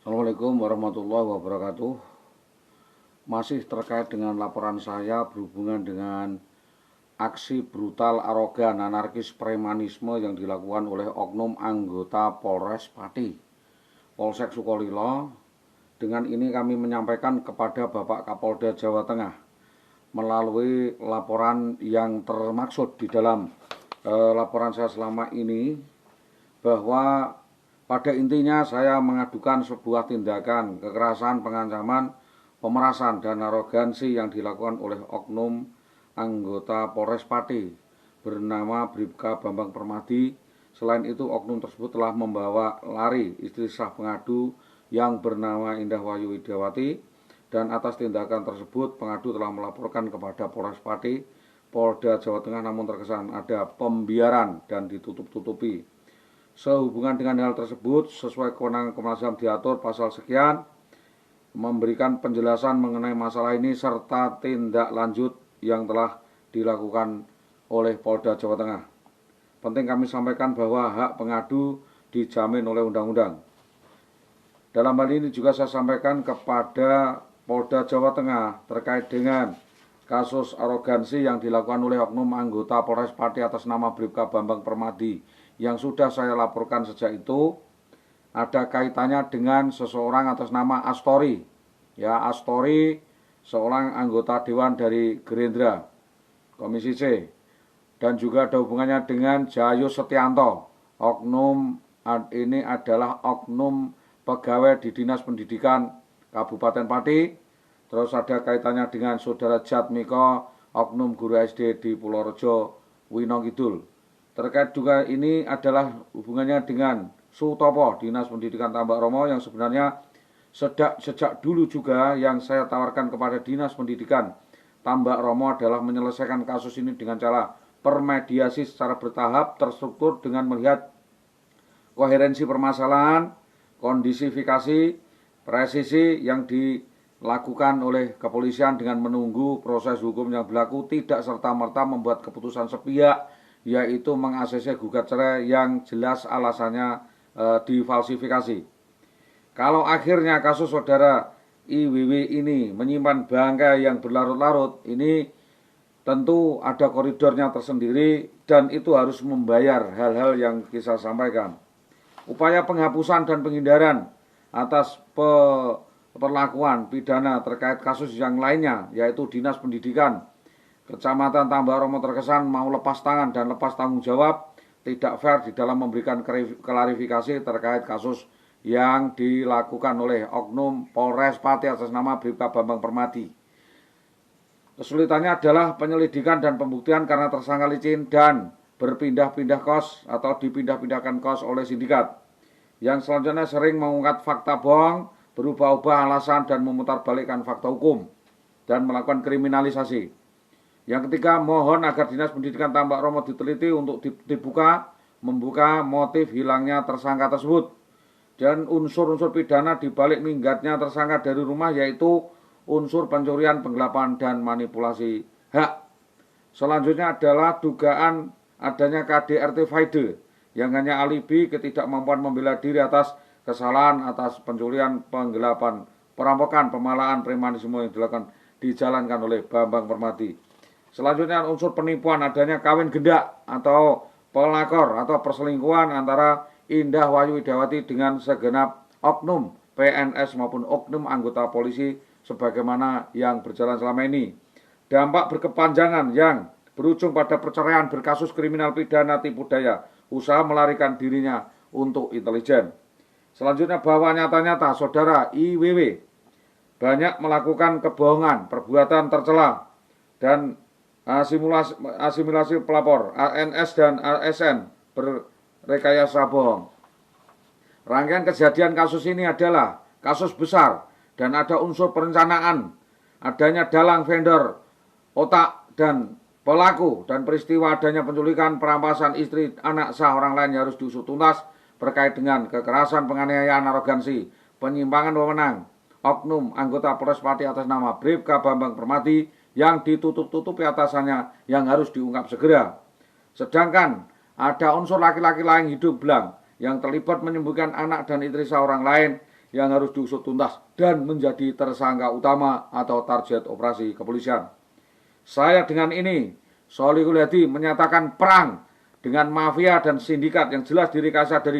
Assalamualaikum warahmatullahi wabarakatuh. Masih terkait dengan laporan saya berhubungan dengan aksi brutal, arogan, anarkis, premanisme yang dilakukan oleh oknum anggota Polres Pati, Polsek Sukolilo. Dengan ini kami menyampaikan kepada Bapak Kapolda Jawa Tengah melalui laporan yang termaksud di dalam laporan saya selama ini, bahwa pada intinya saya mengadukan sebuah tindakan kekerasan, pengancaman, pemerasan, dan arogansi yang dilakukan oleh oknum anggota Polres Pati bernama Bribka Bambang Permadi. Selain itu, oknum tersebut telah membawa lari istri sah pengadu yang bernama Indah Wayu Widiawati, dan atas tindakan tersebut pengadu telah melaporkan kepada Polres Pati, Polda Jawa Tengah, namun terkesan ada pembiaran dan ditutup-tutupi. Sehubungan dengan hal tersebut, sesuai kewenangan Komnas HAM diatur pasal sekian, memberikan penjelasan mengenai masalah ini serta tindak lanjut yang telah dilakukan oleh Polda Jawa Tengah. Penting kami sampaikan bahwa hak pengadu dijamin oleh undang-undang. Dalam hal ini juga saya sampaikan kepada Polda Jawa Tengah terkait dengan kasus arogansi yang dilakukan oleh oknum anggota Polres Pati atas nama Bribka Bambang Permadi yang sudah saya laporkan sejak itu. Ada kaitannya dengan seseorang atas nama Astori. Ya, Astori seorang anggota dewan dari Gerindra Komisi C, dan juga ada hubungannya dengan Jayus Setianto. Oknum ini adalah oknum pegawai di Dinas Pendidikan Kabupaten Pati. Terus ada kaitannya dengan saudara Jatmiko, oknum guru SD di Pulau Rejo, Winong Kidul. Terkait juga ini adalah hubungannya dengan Sutopo, Dinas Pendidikan Tambak Romo, yang sebenarnya sejak dulu juga yang saya tawarkan kepada Dinas Pendidikan Tambak Romo adalah menyelesaikan kasus ini dengan cara permediasi secara bertahap, terstruktur dengan melihat koherensi permasalahan, kondisifikasi, presisi yang dilakukan oleh kepolisian dengan menunggu proses hukum yang berlaku, tidak serta-merta membuat keputusan sepihak, yaitu meng-ACC gugat cerai yang jelas alasannya difalsifikasi. Kalau akhirnya kasus saudara IWW ini menyimpan bangkai yang berlarut-larut, ini tentu ada koridornya tersendiri dan itu harus membayar hal-hal yang saya sampaikan. Upaya penghapusan dan penghindaran atas perlakuan pidana terkait kasus yang lainnya, yaitu Dinas Pendidikan Kecamatan Tambak Romo terkesan mau lepas tangan dan lepas tanggung jawab, tidak fair di dalam memberikan klarifikasi terkait kasus yang dilakukan oleh oknum Polres Pati atas nama Bribka Bambang Permadi. Kesulitannya adalah penyelidikan dan pembuktian karena tersangka licin dan berpindah-pindah kos atau dipindah-pindahkan kos oleh sindikat, yang selanjutnya sering mengungkap fakta bohong, berubah-ubah alasan dan memutarbalikkan fakta hukum dan melakukan kriminalisasi. Yang ketiga, mohon agar Dinas Pendidikan Tambak Romo diteliti untuk membuka motif hilangnya tersangka tersebut dan unsur-unsur pidana di balik minggatnya tersangka dari rumah, yaitu unsur pencurian, penggelapan, dan manipulasi hak. Selanjutnya adalah dugaan adanya KDRT Faide yang hanya alibi ketidakmampuan membela diri atas kesalahan atas pencurian, penggelapan, perampokan, pemalaan, premanisme yang dijalankan oleh Bambang Permadi. Selanjutnya unsur penipuan, adanya kawin gendak atau pelakor atau perselingkuhan antara Indah Wayu Widiawati dengan segenap oknum PNS maupun oknum anggota polisi sebagaimana yang berjalan selama ini. Dampak berkepanjangan yang berujung pada perceraian berkasus kriminal pidana tipu daya, usaha melarikan dirinya untuk intelijen. Selanjutnya, bahwa nyata-nyata saudara IWW banyak melakukan kebohongan, perbuatan tercela, dan asimilasi pelapor, ANS dan ASN berrekayasa bohong. Rangkaian kejadian kasus ini adalah kasus besar dan ada unsur perencanaan, adanya dalang, vendor, otak, dan pelaku, dan peristiwa adanya penculikan, perampasan istri, anak sah orang lain yang harus diusut tuntas berkait dengan kekerasan, penganiayaan, arogansi, penyimpangan wewenang oknum anggota Polres Pati atas nama Bribka Bambang Permadi yang ditutup-tutupi atasannya yang harus diungkap segera. Sedangkan ada unsur laki-laki lain hidup belang yang terlibat menyembuhkan anak dan istri seorang lain yang harus diusut tuntas dan menjadi tersangka utama atau target operasi kepolisian. Saya dengan ini, Sholihul Hadi, menyatakan perang dengan mafia dan sindikat yang jelas direkayasa dari